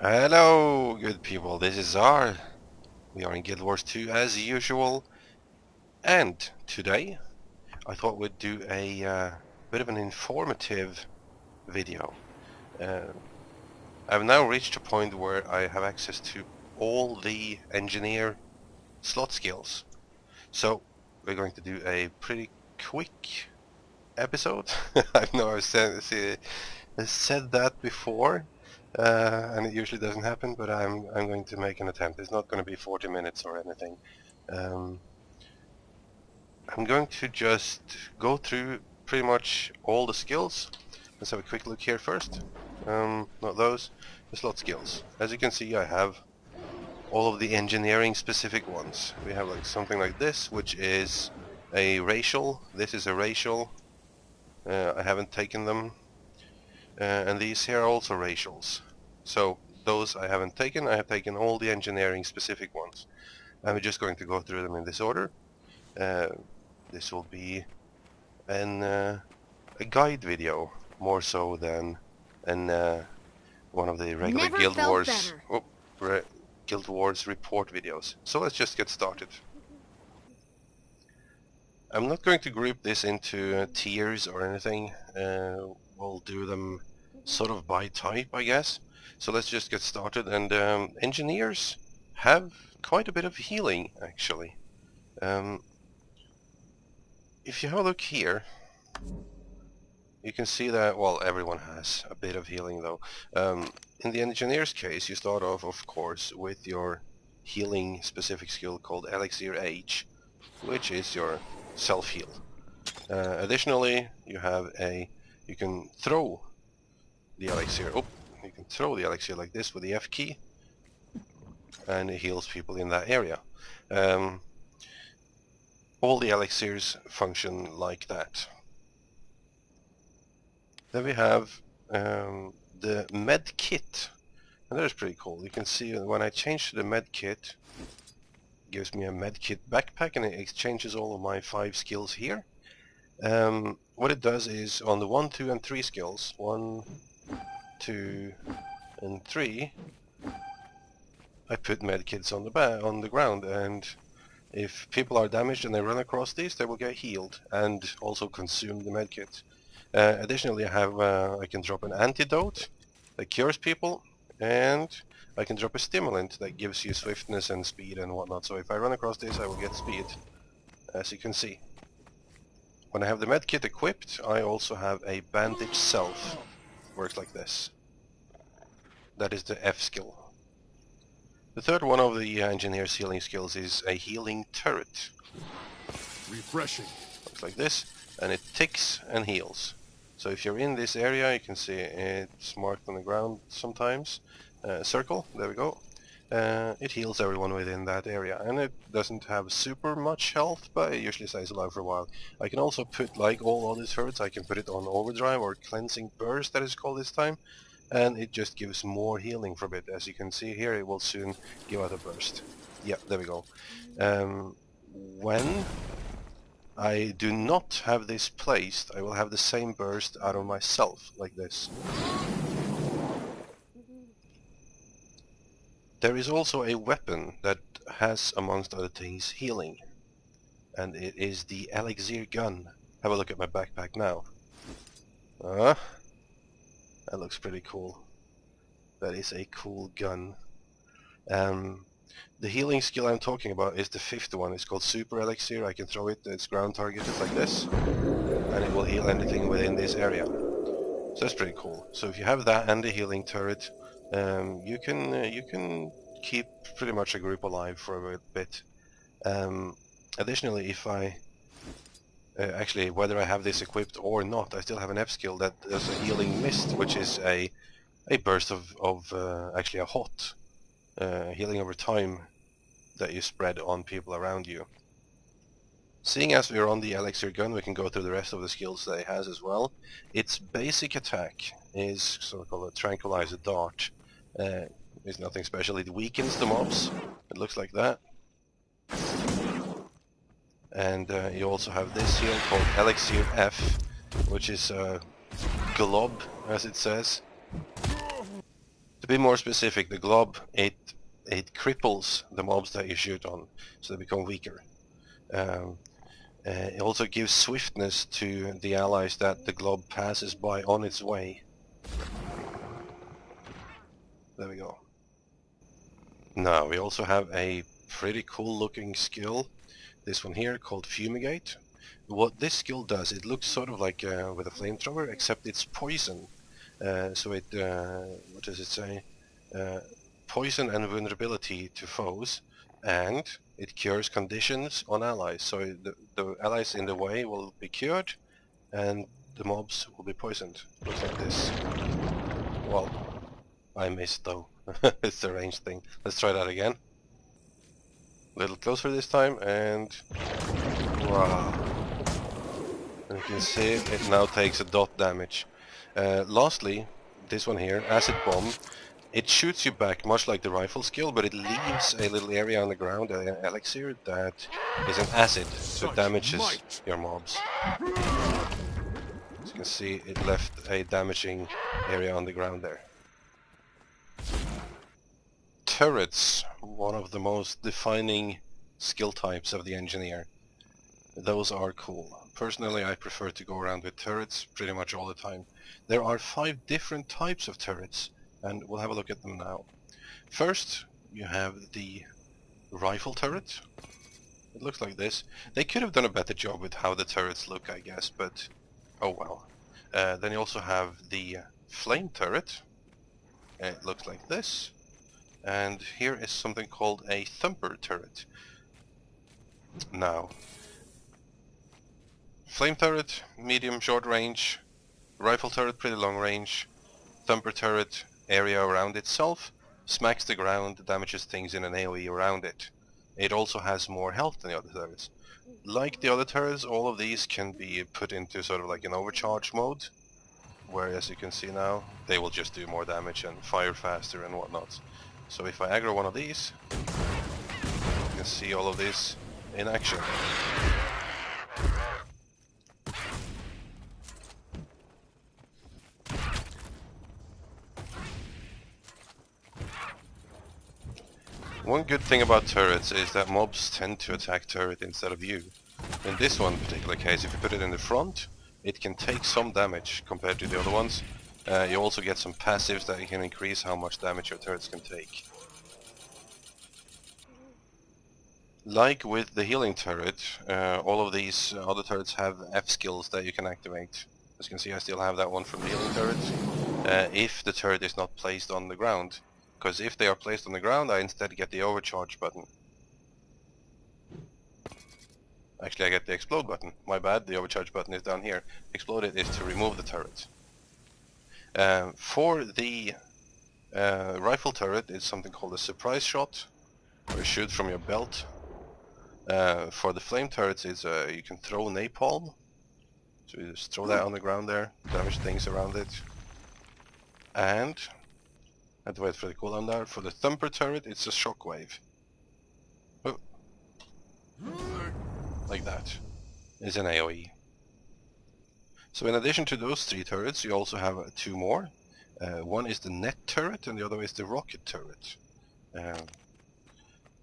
Hello, good people. This is R. We are in GuildWars 2 as usual, and today I thought we'd do a bit of an informative video. Uh, I've now reached a point where I have access to all the engineer slot skills, so we're going to do a pretty quick episode. I know I've said that before. And it usually doesn't happen, but I'm going to make an attempt. It's not going to be 40 minutes or anything. Um, I'm going to just go through pretty much all the skills. Let's have a quick look here first. Not those, the slot skills. As you can see, I have all of the engineering specific ones. We have like something like this, which is a racial. This is a racial. I haven't taken them. And these here are also racials. So those I haven't taken. I have taken all the engineering specific ones. I'm just going to go through them in this order. This will be a guide video more so than one of the regular Guild Wars report videos. So let's just get started. I'm not going to group this into tiers or anything. We'll do them sort of by type, I guess. So let's just get started. And engineers have quite a bit of healing, actually. If you have a look here, you can see that, well, everyone has a bit of healing, though. In the engineer's case, you start off, of course, with your healing specific skill called Elixir H, which is your self-heal. Additionally, you can throw the elixir. You can throw the elixir like this with the F key, and it heals people in that area. All the elixirs function like that. Then we have the med kit, and that is pretty cool. You can see when I change to the med kit, it gives me a med kit backpack, and it exchanges all of my 5 skills here. What it does is on the 1, 2, and 3 skills, 1, 2, and 3, I put medkits on the ground, and if people are damaged and they run across these, they will get healed and also consume the medkit. Additionally, I can drop an antidote that cures people, and I can drop a stimulant that gives you swiftness and speed and whatnot. So if I run across this, I will get speed, as you can see. When I have the medkit equipped, I also have a bandage self. Works like this. That is the F skill. The third one of the engineer's healing skills is a healing turret. Refreshing. Looks like this, and it ticks and heals. So if you're in this area, you can see it's marked on the ground sometimes. Circle, there we go. It heals everyone within that area, and it doesn't have super much health, but it usually stays alive for a while. I can also put, like all other turrets, I can put it on overdrive or cleansing burst, that is called this time, and it just gives more healing for a bit. As you can see here, it will soon give out a burst. Yeah, there we go. When I do not have this placed, I will have the same burst out of myself, like this. There is also a weapon that has, amongst other things, healing, and it is the elixir gun. Have a look at my backpack now. That looks pretty cool. That is a cool gun. The healing skill I'm talking about is the 5th one. It's called Super Elixir. I can throw it, it's ground targeted like this, and it will heal anything within this area. So that's pretty cool. So if you have that and the healing turret, you can keep pretty much a group alive for a bit. Additionally, if I actually, whether I have this equipped or not, I still have an F skill that does a healing mist, which is a burst of actually a hot healing over time that you spread on people around you. Seeing as we're on the elixir gun, we can go through the rest of the skills that it has as well. Its basic attack is sort of called a tranquilizer dart. It's nothing special. It weakens the mobs. It looks like that. And you also have this here called Elixir F, which is a glob, as it says. The be more specific, the glob, it cripples the mobs that you shoot on, so they become weaker. It also gives swiftness to the allies that the glob passes by on its way. There we go. Now we also have a pretty cool looking skill, this one here called Fumigate. What this skill does, it looks sort of like with a flamethrower, except it's poison. So it, what does it say? Poison and vulnerability to foes, and it cures conditions on allies. So the allies in the way will be cured, and the mobs will be poisoned. Looks like this. Well, I missed though. It's the range thing. Let's try that again. A little closer this time, and wow. And you can see it now takes a dot damage. Lastly, this one here, Acid Bomb. It shoots you back much like the rifle skill, but it leaves a little area on the ground, an elixir that is an acid, so it damages your mobs. As you can see, it left a damaging area on the ground there. Turrets, one of the most defining skill types of the engineer. Those are cool. Personally, I prefer to go around with turrets pretty much all the time. There are 5 different types of turrets, and we'll have a look at them now. First, you have the rifle turret. It looks like this. They could have done a better job with how the turrets look, I guess, but oh well. Then you also have the flame turret. It looks like this. And here is something called a thumper turret. Now, flame turret, medium short range. Rifle turret, pretty long range. Thumper turret, area around itself. Smacks the ground, damages things in an AoE around it. It also has more health than the other turrets. Like the other turrets, all of these can be put into sort of like an overcharge mode, where as you can see now, they will just do more damage and fire faster and whatnot. So if I aggro one of these, you can see all of this in action. One good thing about turrets is that mobs tend to attack turret instead of you. In this one particular case, if you put it in the front, it can take some damage compared to the other ones. You also get some passives that can increase how much damage your turrets can take. Like with the healing turret, all of these other turrets have F skills that you can activate. As you can see, I still have that one from the healing turret, if the turret is not placed on the ground. Because if they are placed on the ground, I instead get the overcharge button. Actually, I get the explode button. My bad, the overcharge button is down here. Exploded is to remove the turret. For the rifle turret, it's something called a surprise shot, where you shoot from your belt. For the flame turrets, it's you can throw napalm. So you just throw that on the ground there, damage things around it. And I have to wait for the cooldown there. For the thumper turret, it's a shockwave. Oh. Like that. It's an AoE. So in addition to those 3 turrets, you also have 2 more. One is the net turret and the other is the rocket turret.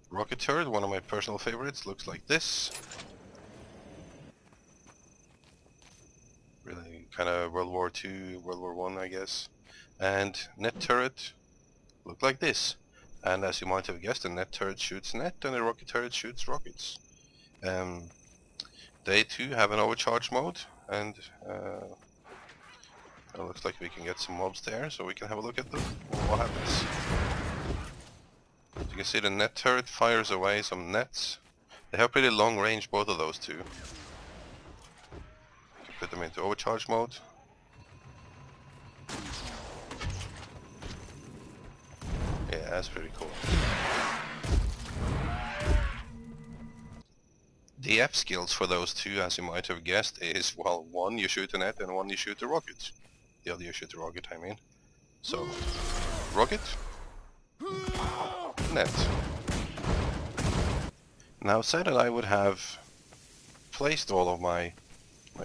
Rocket turret, one of my personal favorites, looks like this. Really kind of World War II, World War I, I guess. And net turret look like this. And as you might have guessed, the net turret shoots net and the rocket turret shoots rockets. They too have an overcharge mode, and it looks like we can get some mobs there, so we can have a look at them. What happens? As you can see, the net turret fires away some nets. They have pretty long range, both of those two. You can put them into overcharge mode. Yeah, that's pretty cool. The F skills for those two, as you might have guessed, is, well, one you shoot a net and one you shoot a rocket. The other you shoot a rocket, I mean. So, rocket, net. Now, say that I would have placed all of my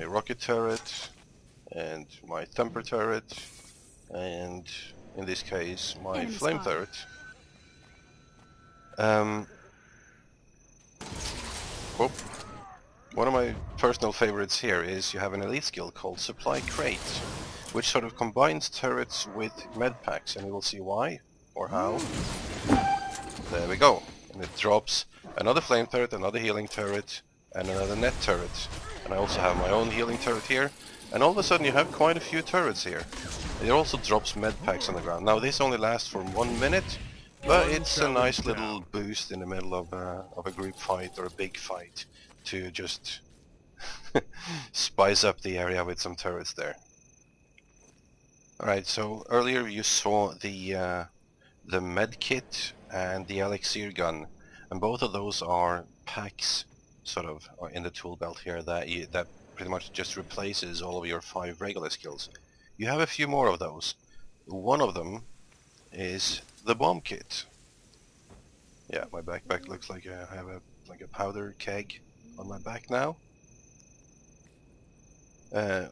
rocket turret and my thumper turret and in this case my Enemy flame spotted. turret. Well, one of my personal favorites here is you have an elite skill called Supply Crate, which sort of combines turrets with med packs, and you will see why or how. There we go, and it drops another flame turret, another healing turret, and another net turret. And I also have my own healing turret here, and all of a sudden you have quite a few turrets here. It also drops med packs on the ground. Now this only lasts for 1 minute, but it's a nice little boost in the middle of a group fight or a big fight to just spice up the area with some turrets there. Alright, so earlier you saw the med kit and the elixir gun, and both of those are packs sort of in the tool belt here that pretty much just replaces all of your 5 regular skills. You have a few more of those. One of them is the bomb kit. Yeah, my backpack looks like I have a powder keg on my back now.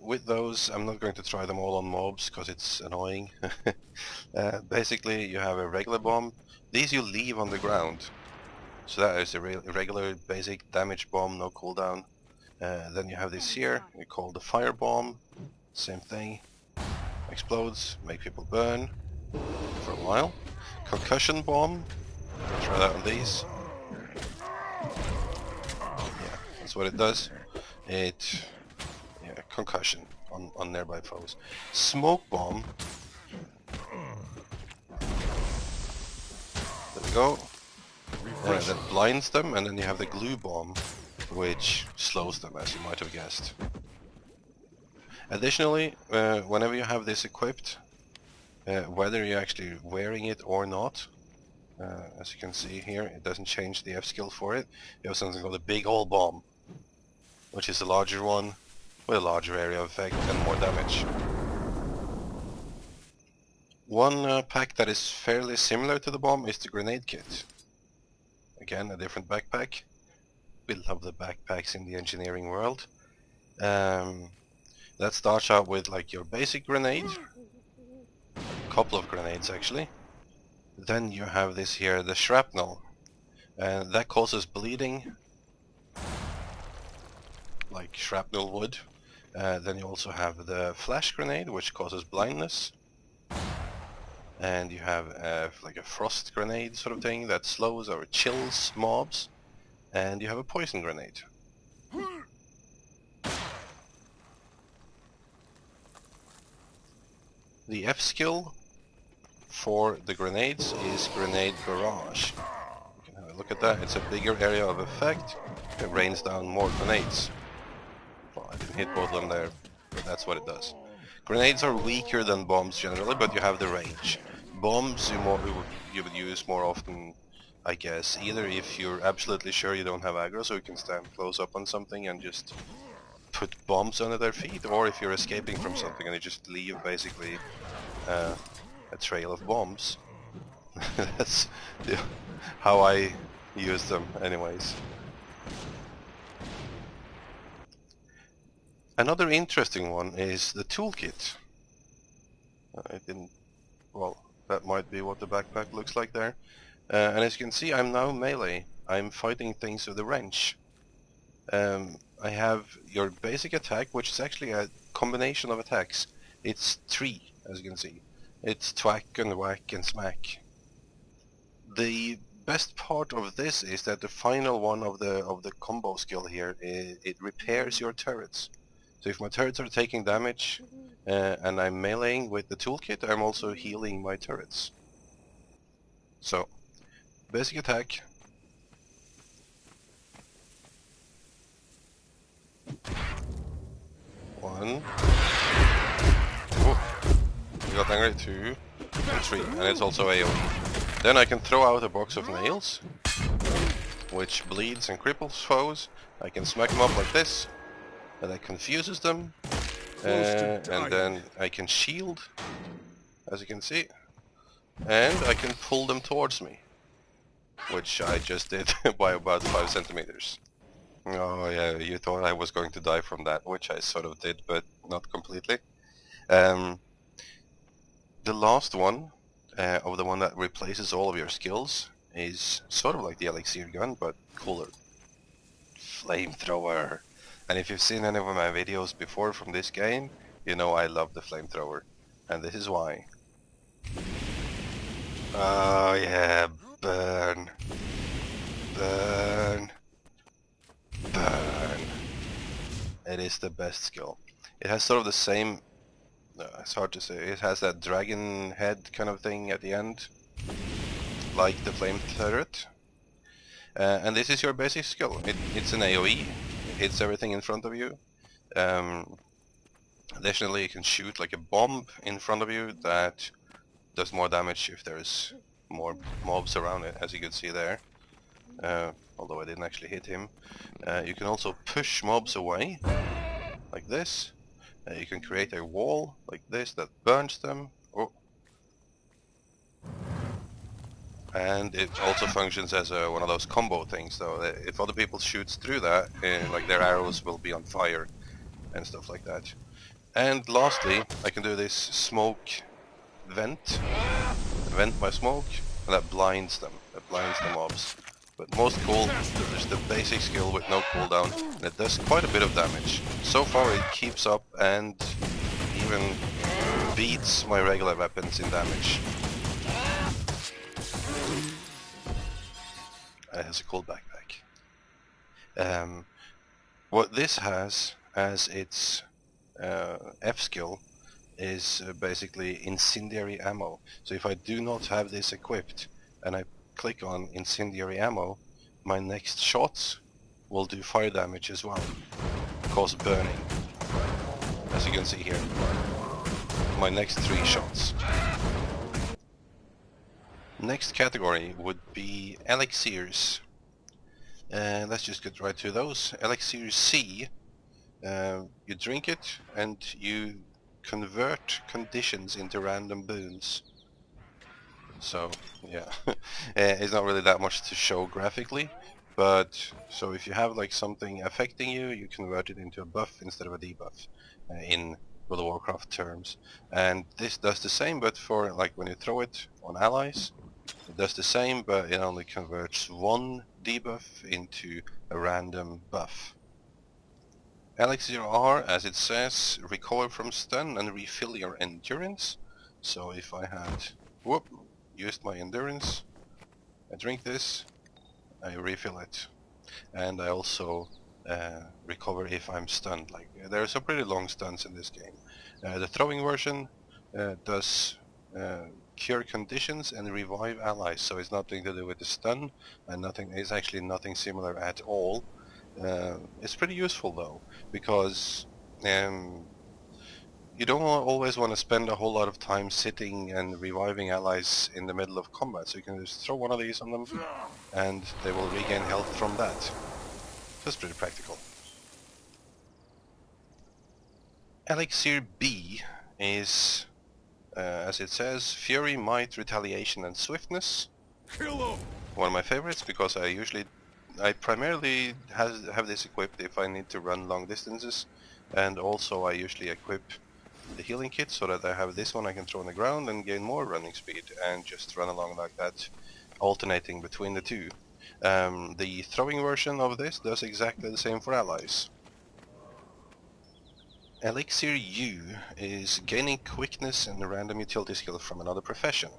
With those, I'm not going to try them all on mobs because it's annoying. Basically, you have a regular bomb. These you leave on the ground. So that is a regular basic damage bomb, no cooldown. Then you have this here, called the fire bomb. Same thing. Explodes, make people burn for a while. Concussion bomb. Try that on these. Yeah, that's what it does. Concussion on nearby foes. Smoke bomb. There we go. That blinds them, and then you have the glue bomb, which slows them, as you might have guessed. Additionally, whenever you have this equipped, whether you're actually wearing it or not, as you can see here, it doesn't change the F skill for it. You have something called a big ol' bomb, which is a larger one with a larger area of effect and more damage. One pack that is fairly similar to the bomb is the grenade kit. Again, a different backpack. We love the backpacks in the engineering world. That starts out with like your basic grenade, a couple of grenades actually. Then you have this here, the shrapnel, and that causes bleeding, like shrapnel would. Then you also have the flash grenade, which causes blindness. And you have like a frost grenade sort of thing that slows or chills mobs. And you have a poison grenade. The F skill for the grenades is Grenade Barrage. You can have a look at that. It's a bigger area of effect. It rains down more grenades. Well, I didn't hit both of them there, but that's what it does. Grenades are weaker than bombs generally, but you have the range. Bombs you would use more often, I guess, either if you're absolutely sure you don't have aggro, so you can stand close up on something and just put bombs under their feet, or if you're escaping from something and you just leave basically a trail of bombs. That's how I use them anyways. Another interesting one is the toolkit. Well, that might be what the backpack looks like there. And as you can see, I'm now melee. I'm fighting things with a wrench. I have your basic attack, which is actually a combination of attacks. It's 3, as you can see. It's thwack and whack and smack. The best part of this is that the final one of the combo skill here, it repairs your turrets. So if my turrets are taking damage and I'm meleeing with the toolkit, I'm also healing my turrets. So, basic attack. One. Oh, you got angry. 2 and 3, and it's also AoE. Then I can throw out a box of nails, which bleeds and cripples foes. I can smack them up like this, and that confuses them. And then I can shield, as you can see, and I can pull them towards me, which I just did by about 5 centimeters. Oh yeah, you thought I was going to die from that, which I sort of did, but not completely. The last one, or the one that replaces all of your skills, is sort of like the elixir gun, but cooler. Flamethrower. And if you've seen any of my videos before from this game, you know I love the flamethrower. And this is why. Oh yeah, burn. Burn. Burn. It is the best skill. It has sort of the same, it's hard to say, it has that dragon head kind of thing at the end, like the flame turret. And this is your basic skill. It's an AoE, it hits everything in front of you. Additionally, you can shoot like a bomb in front of you that does more damage if there's more mobs around it, as you can see there. Although I didn't actually hit him. You can also push mobs away, like this. You can create a wall, like this, that burns them. Oh. And it also functions as one of those combo things, so if other people shoots through that, like their arrows will be on fire and stuff like that. And lastly, I can do this smoke vent my smoke, and that blinds the mobs. But most cool, there's the basic skill with no cooldown, and it does quite a bit of damage. So far it keeps up and even beats my regular weapons in damage. It has a cool backpack. What this has as its F skill is basically incendiary ammo. So if I do not have this equipped and I click on incendiary ammo, my next shots will do fire damage as well, cause burning, as you can see here. My next 3 shots. Next category would be elixirs. Let's just get right to those. Elixir C, you drink it and you convert conditions into random boons. So yeah, it's not really that much to show graphically, but so if you have like something affecting you, you convert it into a buff instead of a debuff in World of Warcraft terms. And this does the same, but for like when you throw it on allies, it does the same, but it only converts one debuff into a random buff. Elixir R, as it says, recover from stun and refill your endurance. So if I had, used my endurance, I drink this, I refill it, and I also recover if I'm stunned. Like there are some pretty long stuns in this game. The throwing version does cure conditions and revive allies, so it's nothing to do with the stun, and nothing. It's actually nothing similar at all. It's pretty useful though, because you don't always want to spend a whole lot of time sitting and reviving allies in the middle of combat, so you can just throw one of these on them and they will regain health from that. That's pretty practical. Elixir B is, as it says, Fury, Might, Retaliation and Swiftness. Kill 'em! One of my favorites because I primarily have this equipped if I need to run long distances, and also I usually equip the healing kit so that I have this one I can throw on the ground and gain more running speed and just run along like that, alternating between the two. The throwing version of this does exactly the same for allies. Elixir U is gaining quickness and a random utility skill from another profession.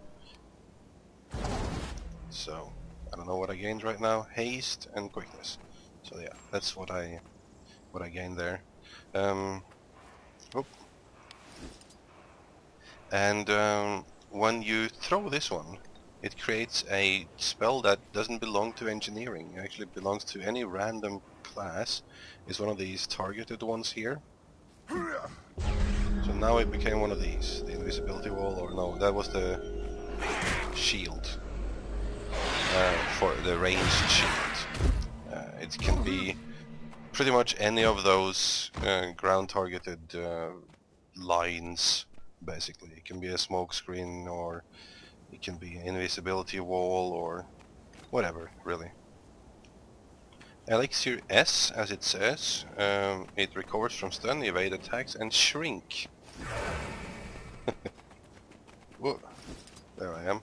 So I don't know what I gained right now. Haste and quickness. So yeah, that's what I gained there. And when you throw this one, it creates a spell that doesn't belong to engineering. It actually belongs to any random class. It's one of these targeted ones here. So now it became one of these. The invisibility wall, or no, that was the shield. For the ranged shield. It can be pretty much any of those ground targeted lines, basically. It can be a smoke screen, or it can be an invisibility wall, or whatever, really. Elixir S, as it says, it recovers from stun, evade attacks, and shrink. Whoa, there I am.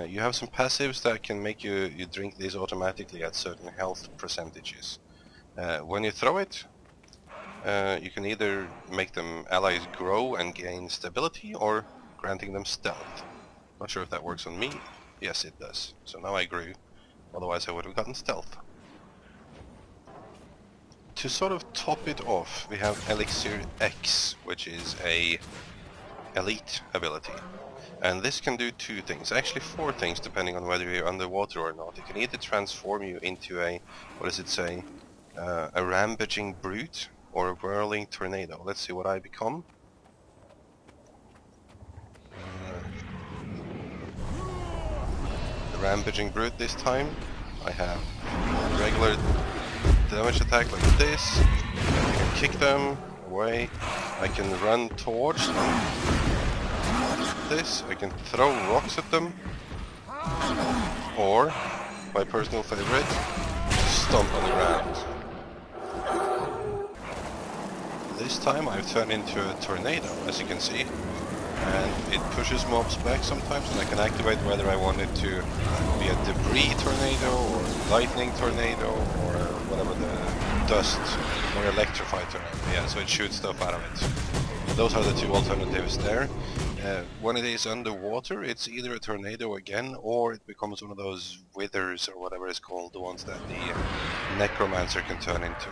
You have some passives that can make you drink these automatically at certain health percentages. When you throw it, you can either make them allies grow and gain stability, or granting them stealth. Not sure if that works on me. Yes, it does. So now I grew. Otherwise I would have gotten stealth. To sort of top it off, we have Elixir X, which is a elite ability. And this can do two things, actually four things, depending on whether you're underwater or not. It can either transform you into a, what does it say, a rampaging brute or a whirling tornado. Let's see what I become. The rampaging brute this time. I have regular damage attack like this. I can kick them away. I can run towards them. This. I can throw rocks at them. Or, my personal favorite, stomp on the ground. This time I've turned into a tornado, as you can see, and it pushes mobs back sometimes, and I can activate whether I want it to be a debris tornado or lightning tornado or whatever the dust or electrified tornado. Yeah, so it shoots stuff out of it. Those are the two alternatives there. When it is underwater, it's either a tornado again, or it becomes one of those withers or whatever it's called, the ones that the necromancer can turn into.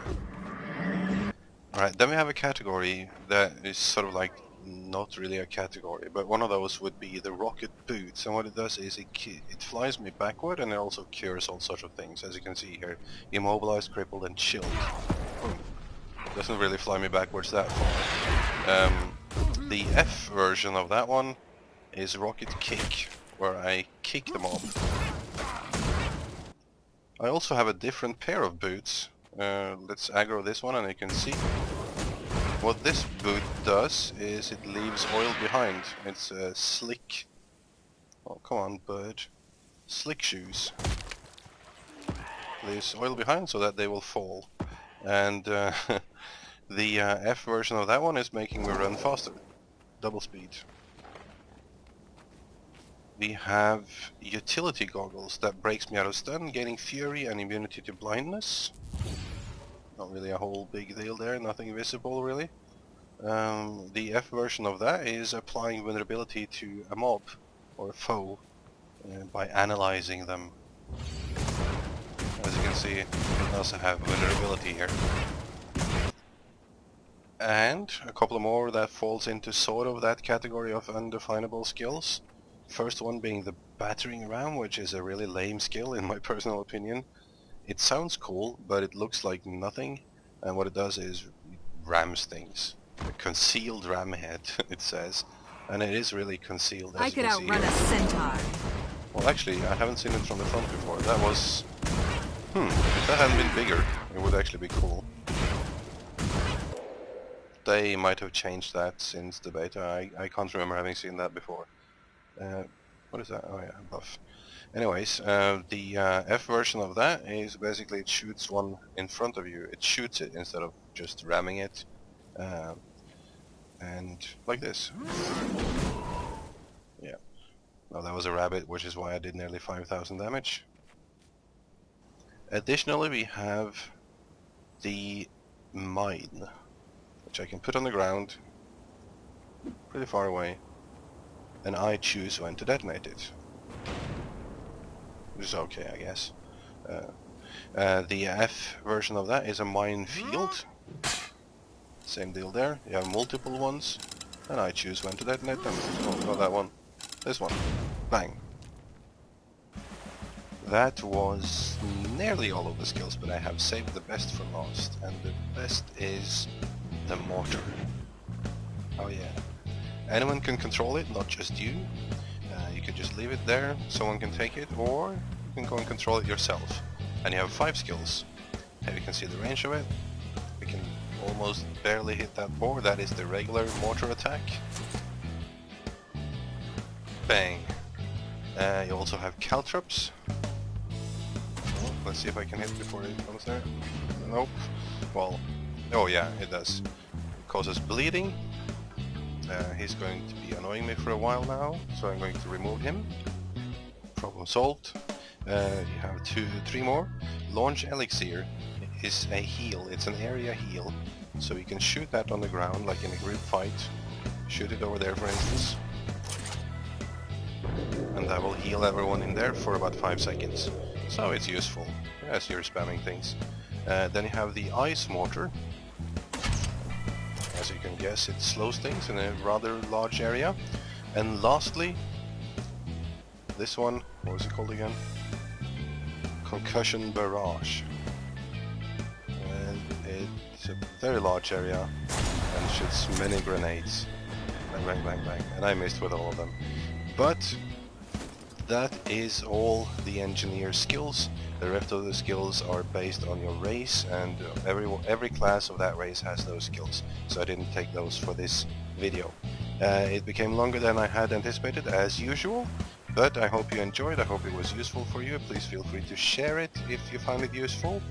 Alright, then we have a category that is sort of like not really a category, but one of those would be the rocket boots, and what it does is it flies me backward, and it also cures all sorts of things, as you can see here. Immobilized, crippled, and chilled. Doesn't really fly me backwards that far. The F version of that one is rocket kick, where I kick them off. I also have a different pair of boots. Let's aggro this one, and you can see what this boot does is it leaves oil behind. It's slick. Oh, come on, bird. Slick shoes. Leaves oil behind so that they will fall. And the F version of that one is making me run faster. Double speed. We have utility goggles that breaks me out of stun, gaining fury and immunity to blindness. Not really a whole big deal there, nothing visible really. The F version of that is applying vulnerability to a mob or a foe by analyzing them. As you can see, it can also have vulnerability here. And a couple more that falls into sort of that category of undefinable skills. First one being the battering ram, which is a really lame skill in my personal opinion. It sounds cool, but it looks like nothing, and what it does is it rams things. A concealed ram head, it says, and it is really concealed, as I you could can see outrun here. a centaur. Well, actually, I haven't seen it from the front before. That was... if that hadn't been bigger, it would actually be cool. They might have changed that since the beta. I can't remember having seen that before. What is that? Oh yeah, buff. Anyways, the F version of that is basically it shoots one in front of you. It shoots it instead of just ramming it. And like this. Yeah. Now that was a rabbit, which is why I did nearly 5,000 damage. Additionally, we have the mine, which I can put on the ground, pretty far away, and I choose when to detonate it. Which is okay, I guess. The F version of that is a minefield. Same deal there. You have multiple ones, and I choose when to detonate them. Oh, not that one. This one. Bang. That was nearly all of the skills, but I have saved the best for last, and the best is the mortar. Oh yeah. Anyone can control it, not just you. You can just leave it there, someone can take it, or you can go and control it yourself. And you have 5 skills. Here you can see the range of it. We can almost barely hit that board. That is the regular mortar attack. Bang. You also have caltrops. Oh, let's see if I can hit before it comes there. Nope. Well, oh yeah, it does. It causes bleeding. He's going to be annoying me for a while now, so I'm going to remove him. Problem solved. You have 3 more. Launch elixir is a heal. It's an area heal, so you can shoot that on the ground like in a group fight. Shoot it over there, for instance, and that will heal everyone in there for about 5 seconds. So it's useful as you're spamming things. Then you have the ice mortar. As you can guess, it slows things in a rather large area. And lastly, this one, what was it called again? Concussion barrage. And it's a very large area and shoots many grenades. Bang, bang, bang, bang. And I missed with all of them. But that is all the engineer skills. The rest of the skills are based on your race, and every class of that race has those skills. So I didn't take those for this video. It became longer than I had anticipated, as usual. But I hope you enjoyed, I hope it was useful for you. Please feel free to share it if you find it useful.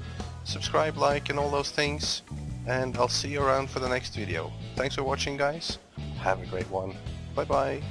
Subscribe, like, and all those things. And I'll see you around for the next video. Thanks for watching, guys. Have a great one. Bye bye.